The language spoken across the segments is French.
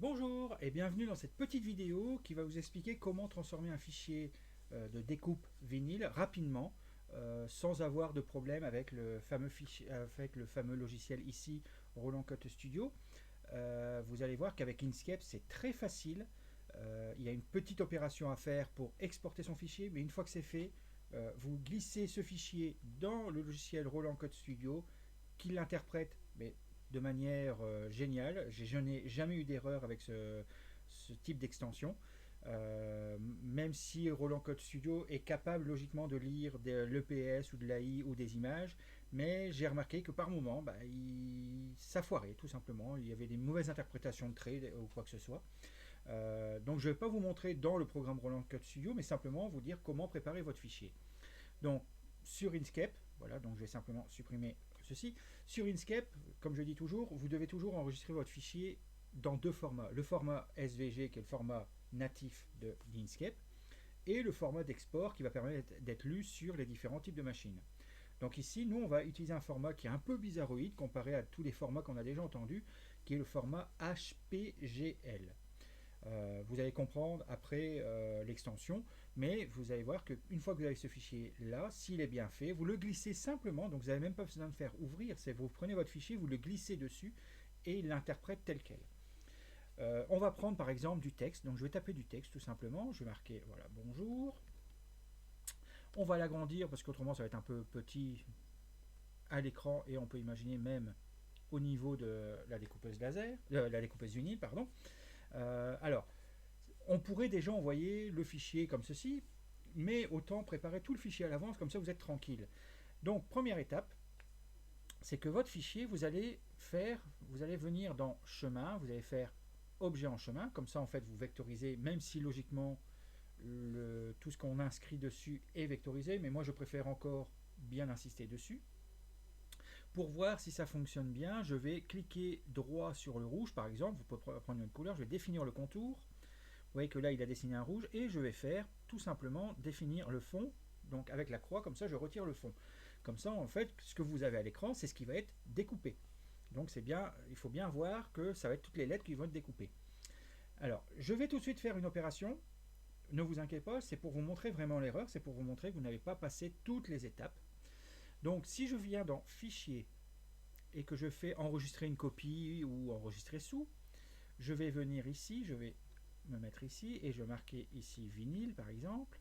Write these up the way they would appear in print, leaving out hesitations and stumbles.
Bonjour et bienvenue dans cette petite vidéo qui va vous expliquer comment transformer un fichier de découpe vinyle rapidement sans avoir de problème avec le fameux fichier, avec le fameux logiciel ici Roland Cotte Studio. Vous allez voir qu'avec Inkscape c'est très facile. Il y a une petite opération à faire pour exporter son fichier, mais une fois que c'est fait, vous glissez ce fichier dans le logiciel Roland Cotte Studio qui l'interprète mais de manière géniale. Je n'ai jamais eu d'erreur avec ce type d'extension. Même si Roland Code Studio est capable logiquement de lire de l'EPS ou de l'AI ou des images, mais j'ai remarqué que par moment, ça foirait tout simplement. Il y avait des mauvaises interprétations de traits ou quoi que ce soit. Donc je ne vais pas vous montrer dans le programme Roland Code Studio, mais simplement vous dire comment préparer votre fichier. Donc sur Inkscape, voilà, donc je vais simplement supprimer ceci. Sur Inkscape, comme je dis toujours, vous devez toujours enregistrer votre fichier dans deux formats. Le format SVG qui est le format natif de Inkscape et le format d'export qui va permettre d'être lu sur les différents types de machines. Donc ici, nous, on va utiliser un format qui est un peu bizarroïde comparé à tous les formats qu'on a déjà entendus, qui est le format HPGL. Vous allez comprendre après l'extension, mais vous allez voir qu'une fois que vous avez ce fichier là, s'il est bien fait, vous le glissez simplement, donc vous n'avez même pas besoin de faire ouvrir, c'est vous prenez votre fichier, vous le glissez dessus et il l'interprète tel quel. On va prendre par exemple du texte, donc je vais taper du texte tout simplement, je vais marquer voilà bonjour. On va l'agrandir parce qu'autrement ça va être un peu petit à l'écran et on peut imaginer même au niveau de la découpeuse laser, la découpeuse vinyle, pardon. Alors, on pourrait déjà envoyer le fichier comme ceci, mais autant préparer tout le fichier à l'avance, comme ça vous êtes tranquille. Donc, première étape, c'est que votre fichier, vous allez venir dans chemin, vous allez faire objet en chemin, comme ça en fait vous vectorisez, même si logiquement tout ce qu'on inscrit dessus est vectorisé, mais moi je préfère encore bien insister dessus. Pour voir si ça fonctionne bien, je vais cliquer droit sur le rouge par exemple, vous pouvez prendre une couleur, je vais définir le contour. Vous voyez que là il a dessiné un rouge et je vais faire tout simplement définir le fond, donc avec la croix, comme ça je retire le fond. Comme ça en fait ce que vous avez à l'écran c'est ce qui va être découpé. Donc c'est bien, il faut bien voir que ça va être toutes les lettres qui vont être découpées. Alors je vais tout de suite faire une opération, ne vous inquiétez pas, c'est pour vous montrer vraiment l'erreur, c'est pour vous montrer que vous n'avez pas passé toutes les étapes. Donc si je viens dans Fichier et que je fais enregistrer une copie ou enregistrer sous, je vais venir ici, je vais me mettre ici et je vais marquer ici vinyle par exemple.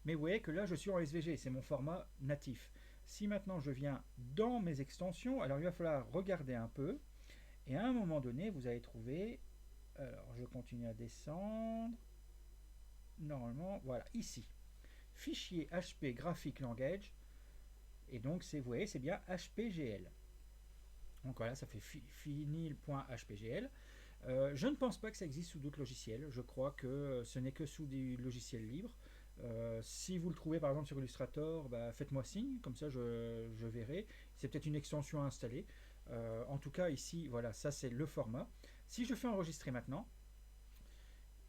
Mais vous voyez que là je suis en SVG, c'est mon format natif. Si maintenant je viens dans mes extensions, alors il va falloir regarder un peu et à un moment donné vous allez trouver, alors je continue à descendre, normalement voilà ici, fichier HP Graphic Language et donc vous voyez c'est bien HPGL. Donc voilà, ça fait vinyle.hpgl. Je ne pense pas que ça existe sous d'autres logiciels. Je crois que ce n'est que sous des logiciels libres. Si vous le trouvez par exemple sur Illustrator, faites-moi signe, comme ça je verrai. C'est peut-être une extension à installer. En tout cas ici, voilà, ça c'est le format. Si je fais enregistrer maintenant,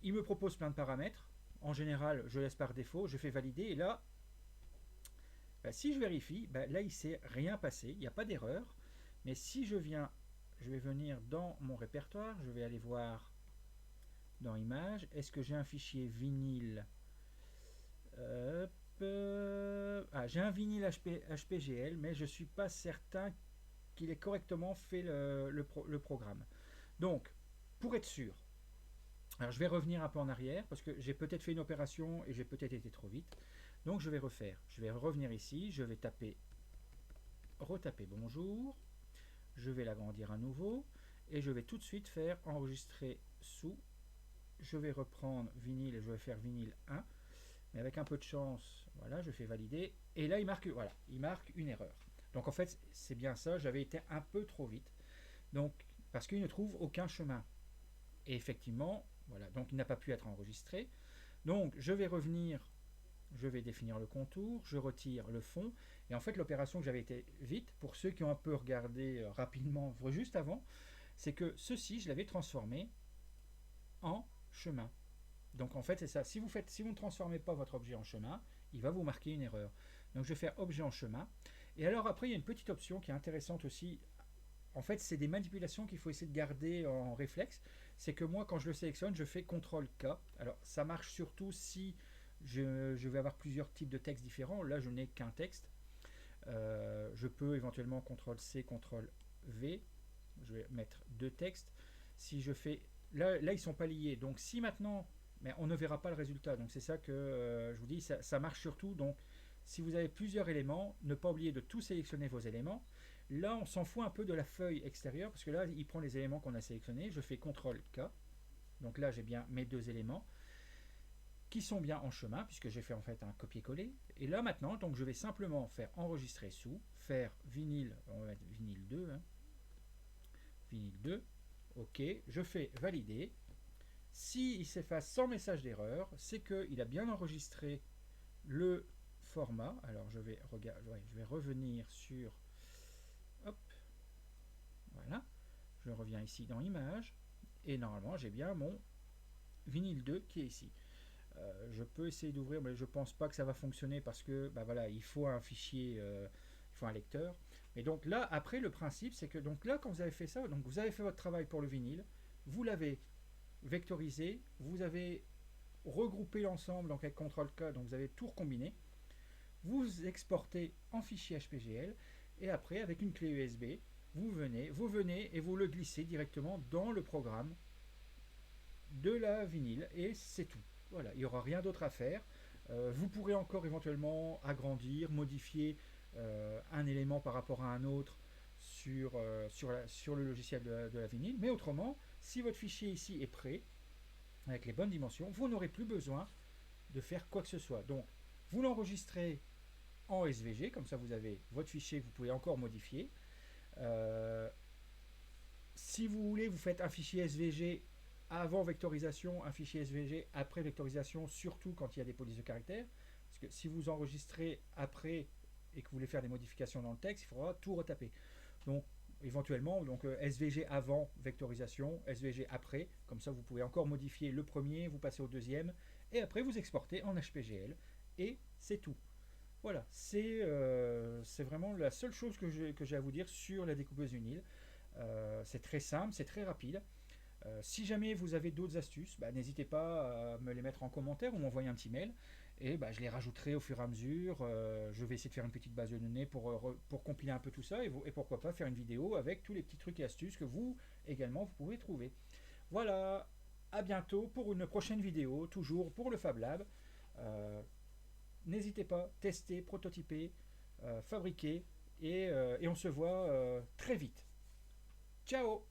il me propose plein de paramètres. En général, je laisse par défaut, je fais valider et là, si je vérifie, là il ne s'est rien passé, il n'y a pas d'erreur. Mais si je vais venir dans mon répertoire, je vais aller voir dans Images, est-ce que j'ai un fichier vinyle j'ai un vinyle HPGL, mais je ne suis pas certain qu'il ait correctement fait le programme. Donc, pour être sûr, alors je vais revenir un peu en arrière, parce que j'ai peut-être fait une opération et j'ai peut-être été trop vite. Donc je vais refaire. Je vais revenir ici, je vais retaper bonjour. Je vais l'agrandir à nouveau et je vais tout de suite faire enregistrer sous. Je vais reprendre vinyle et je vais faire vinyle 1, mais avec un peu de chance, voilà, je fais valider et là il marque, voilà, il marque une erreur. Donc en fait c'est bien ça, j'avais été un peu trop vite, donc parce qu'il ne trouve aucun chemin. Et effectivement, voilà, donc il n'a pas pu être enregistré. Donc je vais revenir. Je vais définir le contour, je retire le fond, et en fait l'opération que j'avais été vite, pour ceux qui ont un peu regardé rapidement juste avant, c'est que ceci, je l'avais transformé en chemin. Donc en fait c'est ça, si vous ne transformez pas votre objet en chemin, il va vous marquer une erreur. Donc je vais faire objet en chemin, et alors après il y a une petite option qui est intéressante aussi en fait, c'est des manipulations qu'il faut essayer de garder en réflexe. C'est que moi, quand je le sélectionne, je fais CTRL-K. Alors, ça marche surtout si je vais avoir plusieurs types de textes différents. Là, je n'ai qu'un texte. Je peux éventuellement CTRL-C, CTRL-V. Je vais mettre deux textes. Si je fais... Là, ils ne sont pas liés. Donc, si maintenant... Mais on ne verra pas le résultat. Donc, c'est ça que je vous dis. Ça marche surtout. Donc, si vous avez plusieurs éléments, ne pas oublier de tout sélectionner vos éléments. Là, on s'en fout un peu de la feuille extérieure, parce que là, il prend les éléments qu'on a sélectionnés. Je fais CTRL-K. Donc là, j'ai bien mes deux éléments qui sont bien en chemin, puisque j'ai fait en fait un copier-coller. Et là, maintenant, donc, je vais simplement faire enregistrer sous, faire vinyle, on va mettre vinyle 2, hein, vinyle 2, ok, je fais valider. S'il s'efface sans message d'erreur, c'est qu'il a bien enregistré le format. Alors, je vais revenir sur... Hop, voilà. Je reviens ici dans Images. Et normalement, j'ai bien mon vinyle 2 qui est ici. Je peux essayer d'ouvrir, mais je pense pas que ça va fonctionner parce que bah voilà, il faut un fichier, il faut un lecteur. Mais donc là, après, le principe, c'est que donc là, quand vous avez fait ça, donc vous avez fait votre travail pour le vinyle, vous l'avez vectorisé, vous avez regroupé l'ensemble donc avec CTRL-K, donc vous avez tout recombiné, vous exportez en fichier HPGL, et après, avec une clé USB, vous venez et vous le glissez directement dans le programme de la vinyle, et c'est tout. Voilà, il n'y aura rien d'autre à faire. Vous pourrez encore éventuellement agrandir, modifier un élément par rapport à un autre sur le logiciel de la vinyle, mais autrement, si votre fichier ici est prêt, avec les bonnes dimensions, vous n'aurez plus besoin de faire quoi que ce soit. Donc, vous l'enregistrez en SVG, comme ça vous avez votre fichier que vous pouvez encore modifier. Si vous voulez, vous faites un fichier SVG avant vectorisation, un fichier SVG après vectorisation, surtout quand il y a des polices de caractères. Parce que si vous enregistrez après et que vous voulez faire des modifications dans le texte, il faudra tout retaper. Donc, éventuellement, donc SVG avant vectorisation, SVG après, comme ça vous pouvez encore modifier le premier, vous passez au deuxième, et après vous exportez en HPGL, et c'est tout. Voilà, c'est vraiment la seule chose que j'ai à vous dire sur la découpeuse vinyle. C'est très simple, c'est très rapide. Si jamais vous avez d'autres astuces, bah, n'hésitez pas à me les mettre en commentaire ou m'envoyer un petit mail. Et bah, je les rajouterai au fur et à mesure. Je vais essayer de faire une petite base de données pour compiler un peu tout ça. Et pourquoi pas faire une vidéo avec tous les petits trucs et astuces que vous également vous pouvez trouver. Voilà, à bientôt pour une prochaine vidéo, toujours pour le Fab Lab. N'hésitez pas, tester, prototyper, fabriquer. Et on se voit très vite. Ciao!